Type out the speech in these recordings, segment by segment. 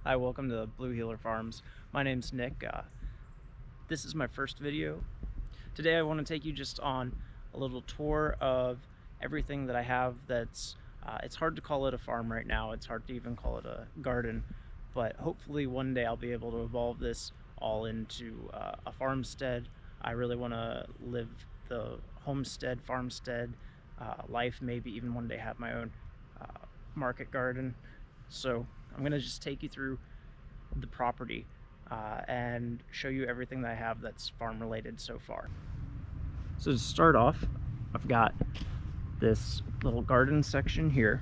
Hi, welcome to Blue Heeler Farms. My name's Nick. This is my first video. Today I want to take you just on a little tour of everything that I have that's, it's hard to call it a farm right now, it's hard to even call it a garden, but hopefully one day I'll be able to evolve this all into a farmstead. I really want to live the homestead, farmstead life, maybe even one day have my own market garden. So I'm going to just take you through the property and show you everything that I have that's farm related so far. So to start off, I've got this little garden section here.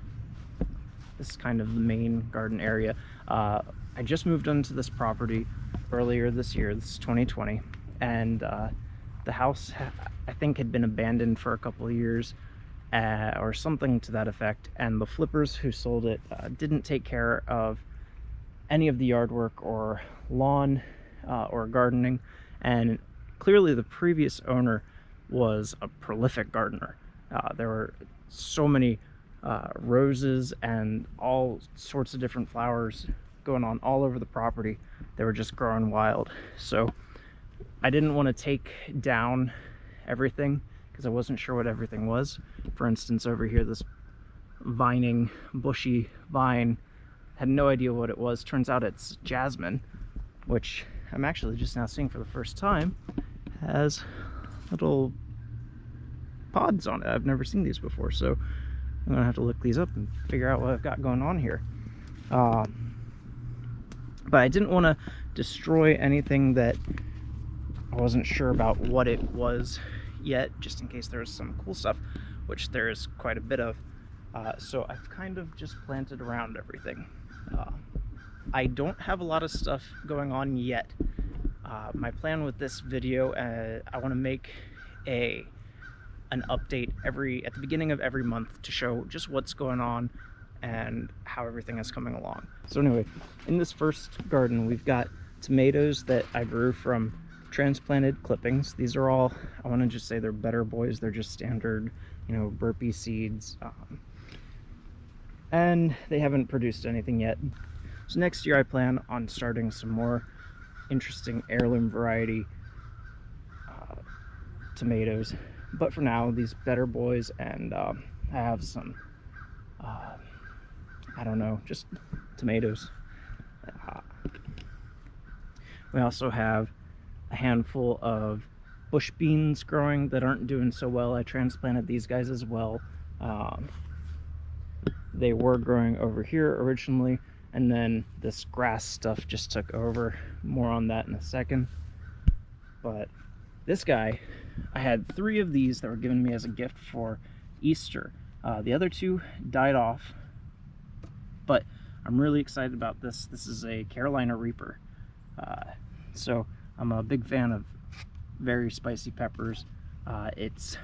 This is kind of the main garden area. I just moved onto this property earlier this year, this is 2020, and the house I think had been abandoned for a couple of years or something to that effect, and the flippers who sold it didn't take care of any of the yard work or lawn or gardening, and clearly the previous owner was a prolific gardener. There were so many roses and all sorts of different flowers going on all over the property. They were just growing wild. So I didn't want to take down everything because I wasn't sure what everything was. For instance, over here, this vining, bushy vine, had no idea what it was. Turns out it's jasmine, which I'm actually just now seeing for the first time. Has little pods on it. I've never seen these before, so I'm gonna have to look these up and figure out what I've got going on here. But I didn't want to destroy anything that I wasn't sure about what it was yet, just in case there was some cool stuff, which there is quite a bit of. So I've kind of just planted around everything. I don't have a lot of stuff going on yet. My plan with this video, I want to make an update at the beginning of every month to show just what's going on and how everything is coming along. So anyway, in this first garden we've got tomatoes that I grew from transplanted clippings. These are all, I want to just say they're better boys. They're just standard, burpee seeds. And they haven't produced anything yet. So next year I plan on starting some more interesting heirloom variety tomatoes. But for now, these better boys, and I have some, I don't know, just tomatoes. We also have a handful of bush beans growing that aren't doing so well. I transplanted these guys as well. They were growing over here originally, and then this grass stuff just took over. More on that in a second. But this guy, I had 3 of these that were given me as a gift for Easter. The other 2 died off, but I'm really excited about this. This is a Carolina Reaper. So I'm a big fan of very spicy peppers. It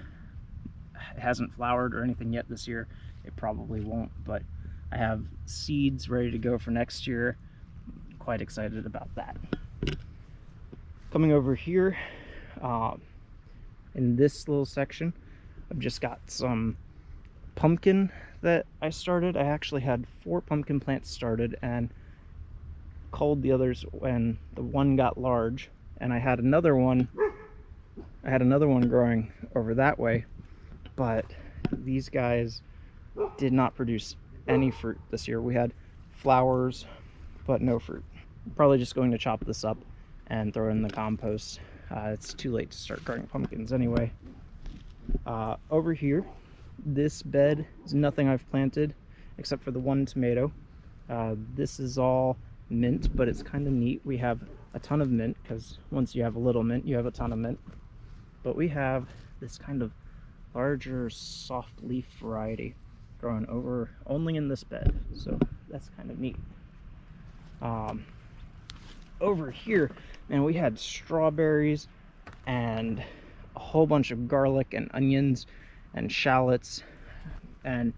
hasn't flowered or anything yet this year. It probably won't, but I have seeds ready to go for next year. Quite excited about that. Coming over here, in this little section, I've just got some pumpkin that I started. I actually had 4 pumpkin plants started and culled the others when the one got large, and I had another one growing over that way, but these guys did not produce any fruit this year. We had flowers but no fruit. I'm probably just going to chop this up and throw it in the compost. It's too late to start growing pumpkins anyway. Over here, this bed is nothing I've planted except for the 1 tomato. This is all mint, but it's kind of neat. We have a ton of mint because once you have a little mint, you have a ton of mint. But we have this kind of larger soft leaf variety growing over only in this bed, so that's kind of neat. Over here, man, we had strawberries and a whole bunch of garlic and onions and shallots, and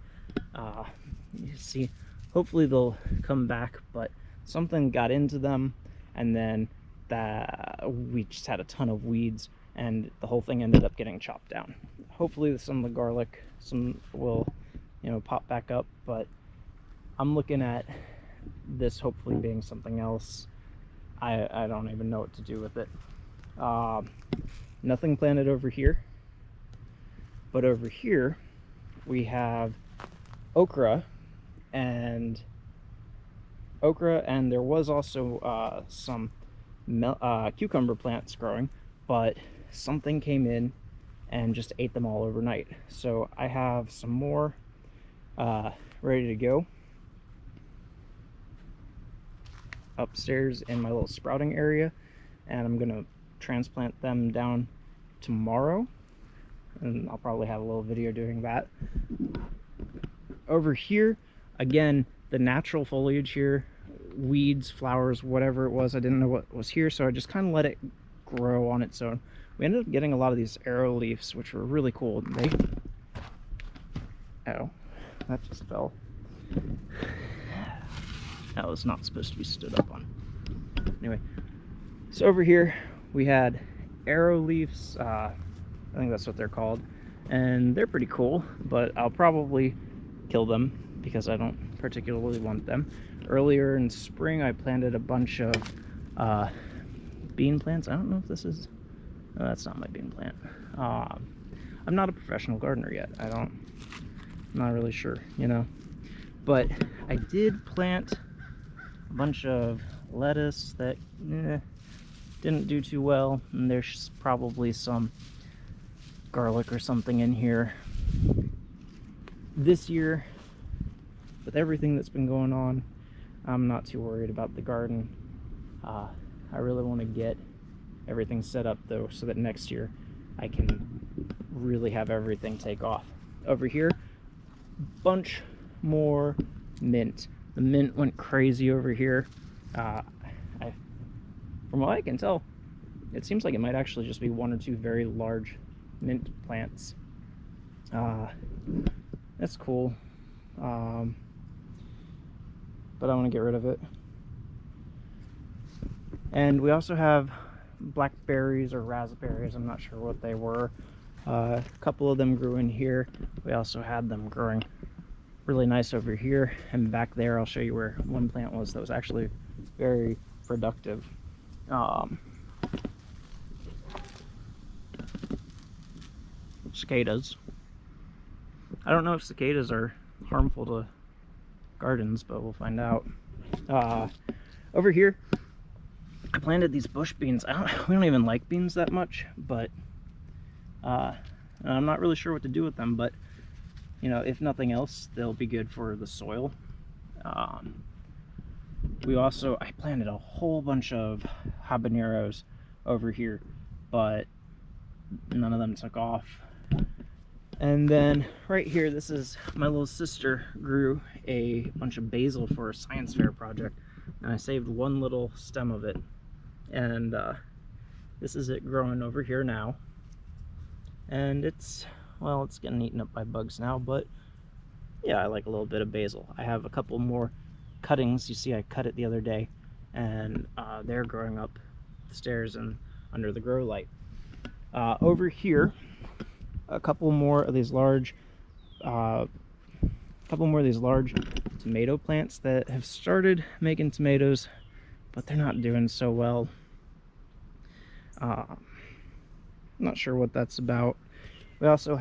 you see, hopefully they'll come back, but something got into them, and then we just had a ton of weeds, and the whole thing ended up getting chopped down. Hopefully some of the garlic will pop back up, but I'm looking at this hopefully being something else. I don't even know what to do with it. Nothing planted over here, but over here we have okra, and there was also some cucumber plants growing, but something came in and just ate them all overnight. So I have some more ready to go upstairs in my little sprouting area, and I'm gonna transplant them down tomorrow, and I'll probably have a little video doing that. Over here, again, the natural foliage here, weeds, flowers, whatever it was, I didn't know what was here, so I just kind of let it grow on its own. We ended up getting a lot of these arrow leaves, which were really cool. Oh, that just fell. That was not supposed to be stood up on. Anyway, so over here we had arrow leaves. I think that's what they're called, and they're pretty cool, but I'll probably kill them because I don't particularly want them. Earlier in spring I planted a bunch of bean plants. I don't know if this is... No, that's not my bean plant. I'm not a professional gardener yet. I'm not really sure, you know. But I did plant a bunch of lettuce that didn't do too well, and there's probably some garlic or something in here. This year, with everything that's been going on, I'm not too worried about the garden. I really want to get everything set up though, so that next year I can really have everything take off. Over here, bunch more mint. The mint went crazy over here. From what I can tell, it seems like it might actually just be one or two very large mint plants. That's cool, but I want to get rid of it. And we also have blackberries or raspberries, I'm not sure what they were. A couple of them grew in here. We also had them growing really nice over here, and back there I'll show you where one plant was that was actually very productive. Cicadas. I don't know if cicadas are harmful to gardens, but we'll find out. Over here I planted these bush beans. We don't even like beans that much, but I'm not really sure what to do with them, but you know, if nothing else, they'll be good for the soil. I planted a whole bunch of habaneros over here, but none of them took off. And then right here, this is my little sister grew a bunch of basil for a science fair project, and I saved one little stem of it. And this is it growing over here now. And it's getting eaten up by bugs now, but yeah, I like a little bit of basil. I have a couple more cuttings. You see I cut it the other day, and they're growing up the stairs and under the grow light. Over here, a couple more of these large tomato plants that have started making tomatoes, but they're not doing so well. Not sure what that's about. We also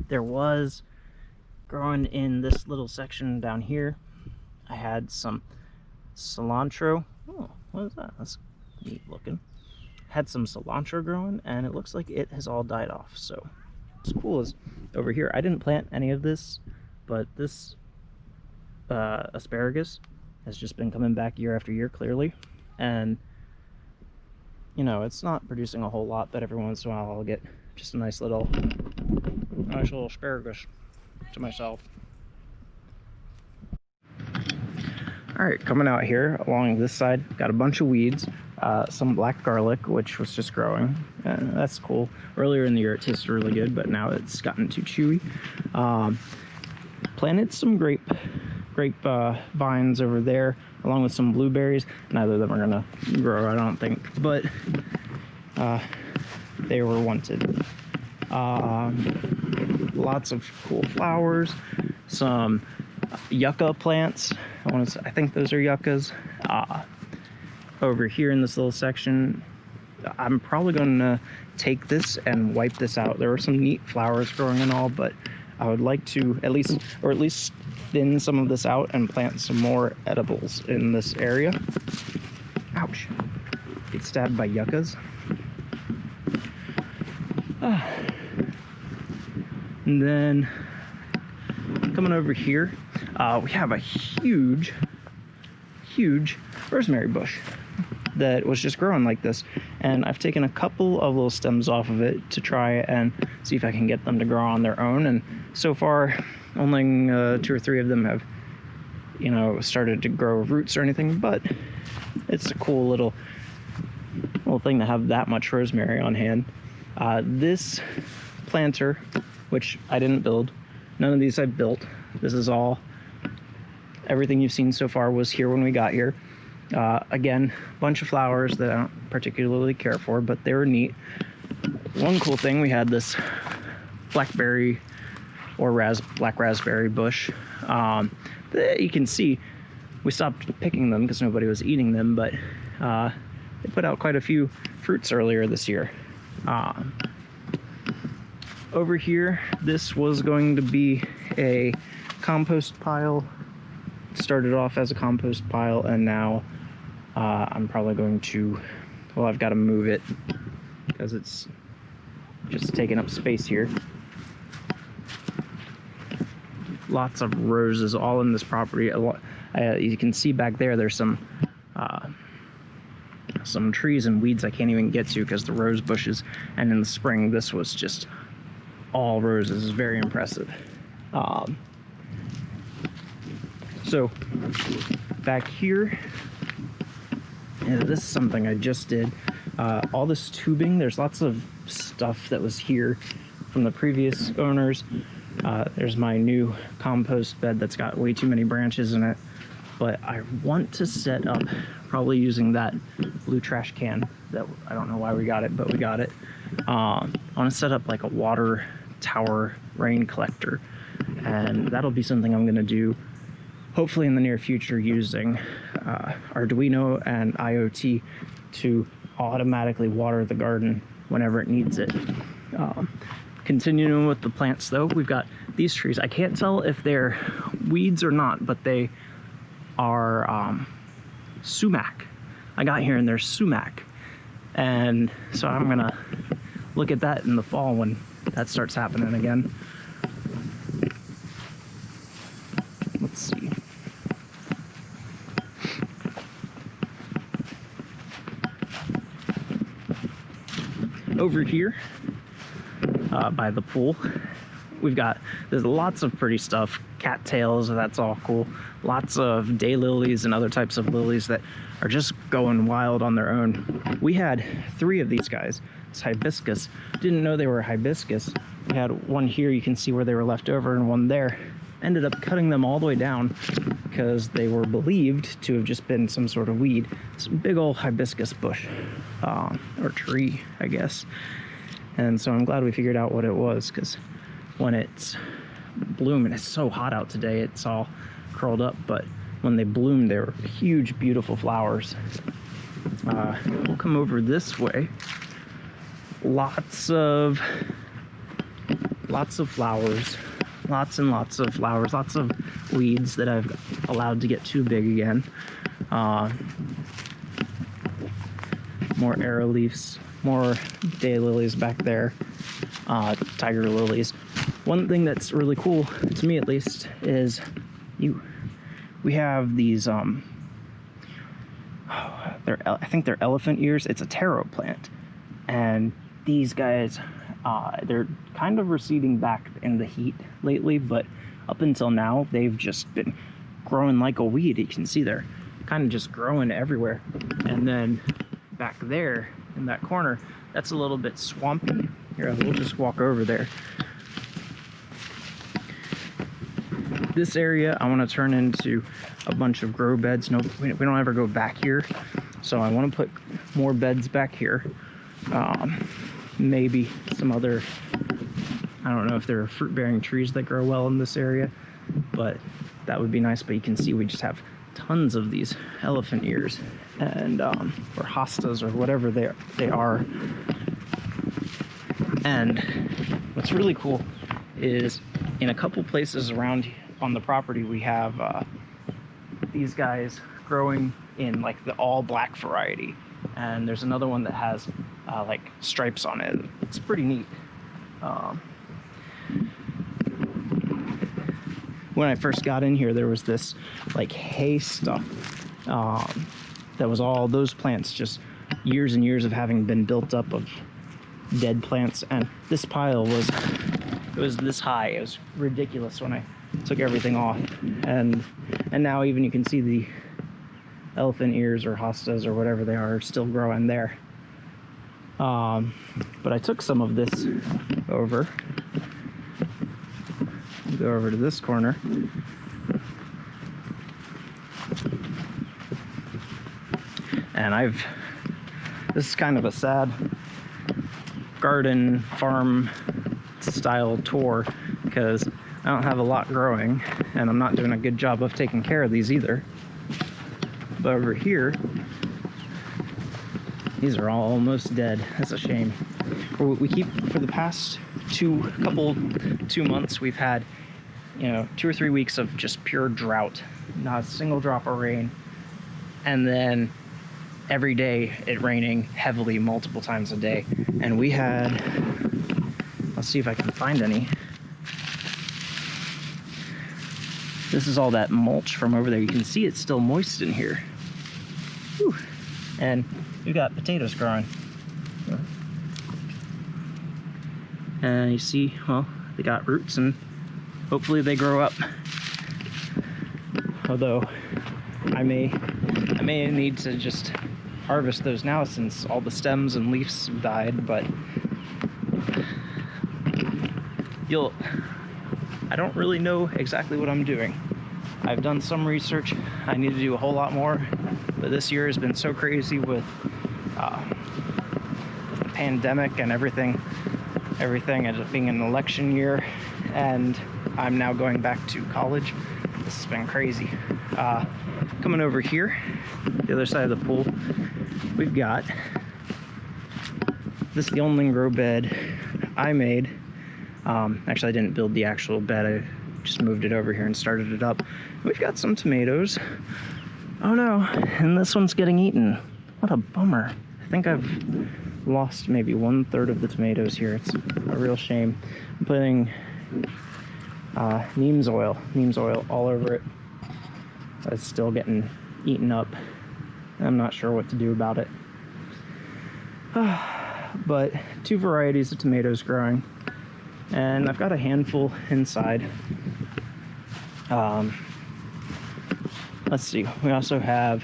there was growing in this little section down here, I had some cilantro. Oh, what is that? That's neat looking. Had some cilantro growing, and it looks like it has all died off. So what's cool is over here, I didn't plant any of this, but this asparagus has just been coming back year after year, clearly. And you know, it's not producing a whole lot, but every once in a while I'll get just a nice little asparagus to myself. All right, coming out here along this side, got a bunch of weeds, some black garlic, which was just growing. That's cool. Earlier in the year it tasted really good, but now it's gotten too chewy. Planted some grape vines over there, along with some blueberries. Neither of them are gonna grow, I don't think, but they were wanted. Lots of cool flowers, some yucca plants. I think those are yuccas. Over here in this little section, I'm probably going to take this and wipe this out. There are some neat flowers growing and all, but I would like to at least thin some of this out and plant some more edibles in this area. Ouch. Get stabbed by yuccas. And then coming over here, we have a huge rosemary bush that was just growing like this, and I've taken a couple of little stems off of it to try and see if I can get them to grow on their own, and so far only 2 or 3 of them have, you know, started to grow roots or anything, but it's a cool little thing to have that much rosemary on hand. This planter, which I didn't build, none of these I built. This is all, everything you've seen so far was here when we got here. Again, a bunch of flowers that I don't particularly care for, but they were neat. One cool thing, we had this blackberry or black raspberry bush. You can see we stopped picking them because nobody was eating them, but they put out quite a few fruits earlier this year. Over here, this was going to be a compost pile. Started off as a compost pile, and now I'm probably going to, well, I've got to move it because it's just taking up space here. Lots of roses all in this property. You can see back there, there's some trees and weeds I can't even get to because the rose bushes, and in the spring this was just all roses. It's very impressive. So back here, this is something I just did. All this tubing, there's lots of stuff that was here from the previous owners. There's my new compost bed that's got way too many branches in it, but I want to set up, probably using that blue trash can that, I don't know why we got it, but we got it. I want to set up like a water tower rain collector, and that'll be something I'm going to do hopefully in the near future, using Arduino and IoT to automatically water the garden whenever it needs it. Continuing with the plants though, we've got these trees. I can't tell if they're weeds or not, but they are sumac. I got here and there's sumac, and so I'm gonna look at that in the fall when that starts happening again. Let's see. Over here by the pool, there's lots of pretty stuff, cattails, that's all cool. Lots of daylilies and other types of lilies that are just going wild on their own. We had 3 of these guys. It's hibiscus. Didn't know they were hibiscus. We had one here, you can see where they were left over, and one there. Ended up cutting them all the way down because they were believed to have just been some sort of weed. It's a big old hibiscus bush, or tree, I guess. And so I'm glad we figured out what it was, because when it's blooming, it's so hot out today, it's all curled up, but when they bloomed, they were huge, beautiful flowers. We'll come over this way. Lots of flowers. Lots and lots of flowers, lots of weeds that I've allowed to get too big again. More arrow leaves, more daylilies back there, tiger lilies. One thing that's really cool, to me at least, is we have these, I think they're elephant ears. It's a taro plant. And these guys, they're kind of receding back in the heat lately, but up until now, they've just been growing like a weed. You can see they're kind of just growing everywhere. And then back there in that corner, that's a little bit swampy. Here, we'll just walk over there. This area I want to turn into a bunch of grow beds. No, we don't ever go back here, so I want to put more beds back here. Maybe some other, I don't know if there are fruit-bearing trees that grow well in this area, but that would be nice. But you can see we just have tons of these elephant ears, and or hostas, or whatever they are. And what's really cool is in a couple places around on the property we have these guys growing in like the all black variety, and there's another one that has like stripes on it. It's pretty neat. When I first got in here, there was this like hay stuff that was all those plants, just years and years of having been built up of dead plants. And this pile was this high. It was ridiculous when I took everything off, and now even you can see the elephant ears or hostas or whatever they are still growing there. But I took some of this over. Go over to this corner. And this is kind of a sad garden farm style tour, because I don't have a lot growing and I'm not doing a good job of taking care of these either. But over here, these are all almost dead. That's a shame. We keep, for the past 2 months, we've had 2 or 3 weeks of just pure drought, not a single drop of rain, and then every day it raining heavily multiple times a day. And we had, let's see if I can find any. This is all that mulch from over there. You can see it's still moist in here. Whew. And we've got potatoes growing. And you see, well, they got roots and hopefully they grow up. Although I may need to just harvest those now since all the stems and leaves have died, but I don't really know exactly what I'm doing. I've done some research. I need to do a whole lot more, but this year has been so crazy with the pandemic and everything ended up being an election year, and I'm now going back to college. This has been crazy. Coming over here, the other side of the pool, we've got this the only grow bed I made. Actually, I didn't build the actual bed. I just moved it over here and started it up. We've got some tomatoes. Oh no, and this one's getting eaten. What a bummer. I think I've lost maybe 1/3 of the tomatoes here. It's a real shame. I'm putting neem oil all over it. It's still getting eaten up. I'm not sure what to do about it. But 2 varieties of tomatoes growing, and I've got a handful inside. Let's see, we also have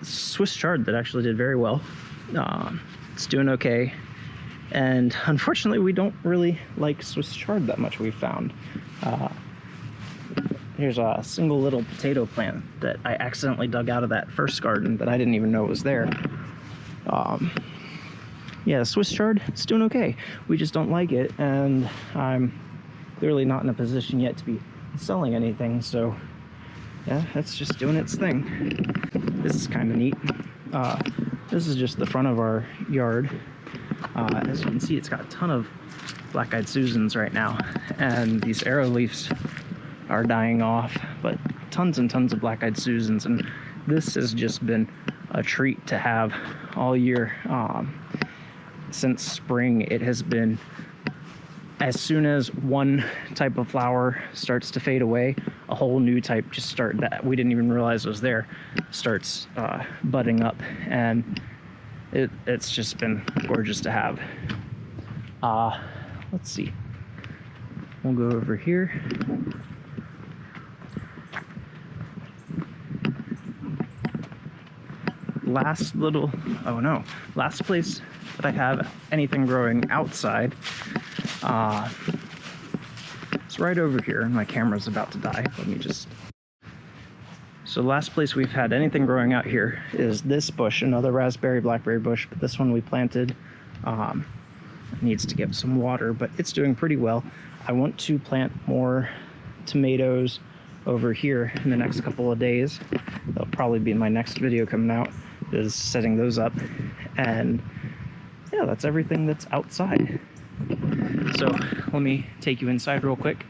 Swiss chard that actually did very well. It's doing okay, and unfortunately we don't really like Swiss chard that much, we've found. Here's a single little potato plant that I accidentally dug out of that first garden that I didn't even know was there. Yeah, Swiss chard, it's doing okay. We just don't like it, and I'm clearly not in a position yet to be selling anything, so yeah, it's just doing its thing. This is kind of neat. This is just the front of our yard. As you can see, it's got a ton of black-eyed Susans right now, and these arrow leaves are dying off, but tons and tons of black-eyed Susans, and this has just been a treat to have all year. Since spring, it has been, as soon as one type of flower starts to fade away, a whole new type just that we didn't even realize was there starts budding up, and it's just been gorgeous to have. Let's see, we'll go over here. Last place that I have anything growing outside, it's right over here, and my camera's about to die. So last place we've had anything growing out here is this bush, another raspberry blackberry bush, but this one we planted. It needs to get some water, but it's doing pretty well. I want to plant more tomatoes over here in the next couple of days. That'll probably be my next video coming out, is setting those up. And yeah, that's everything that's outside. So let me take you inside real quick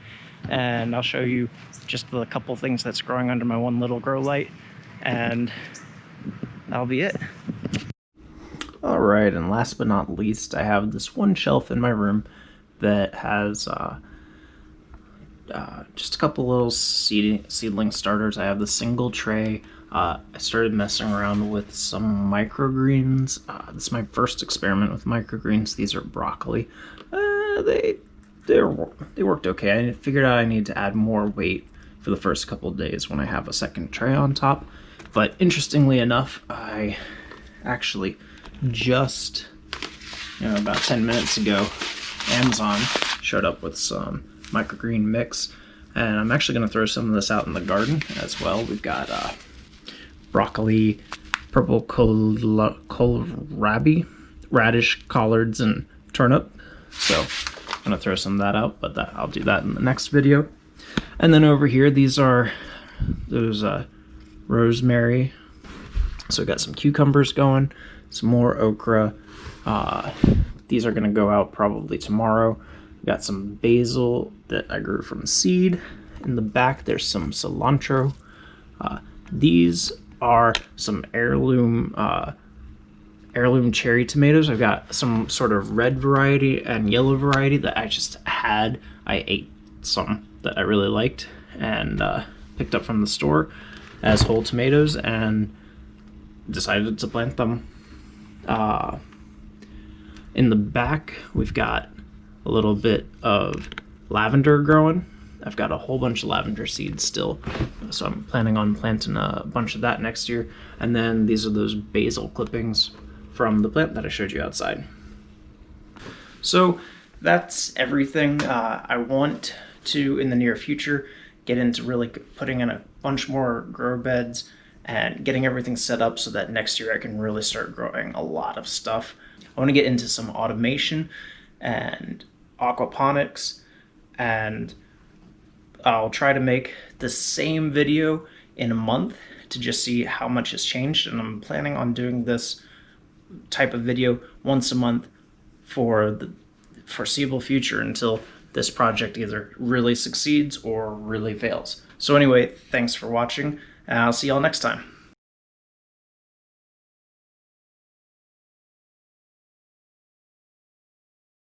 and I'll show you just the couple things that's growing under my one little grow light, and that'll be it. All right, and last but not least, I have this one shelf in my room that has just a couple little seedling starters. I have the single tray. I started messing around with some microgreens. This is my first experiment with microgreens. These are broccoli. They worked okay. I figured out I need to add more weight for the first couple of days when I have a second tray on top. But interestingly enough, I actually just, about 10 minutes ago, Amazon showed up with some microgreen mix, and I'm actually going to throw some of this out in the garden as well. We've got broccoli, purple kohlrabi, radish, collards, and turnip. So I'm going to throw some of that out, but I'll do that in the next video. And then over here, these are those rosemary. So we got some cucumbers going, some more okra. These are going to go out probably tomorrow. We got some basil that I grew from seed. In the back, there's some cilantro. These are some heirloom cherry tomatoes. I've got some sort of red variety and yellow variety that I just had. I ate some that I really liked and picked up from the store as whole tomatoes and decided to plant them. In the back, we've got a little bit of lavender growing. I've got a whole bunch of lavender seeds still, so I'm planning on planting a bunch of that next year. And then these are those basil clippings from the plant that I showed you outside. So that's everything. I want to, in the near future, get into really putting in a bunch more grow beds and getting everything set up so that next year I can really start growing a lot of stuff. I want to get into some automation and aquaponics, and I'll try to make the same video in a month to just see how much has changed, and I'm planning on doing this type of video once a month for the foreseeable future until this project either really succeeds or really fails. So anyway, thanks for watching, and I'll see y'all next time.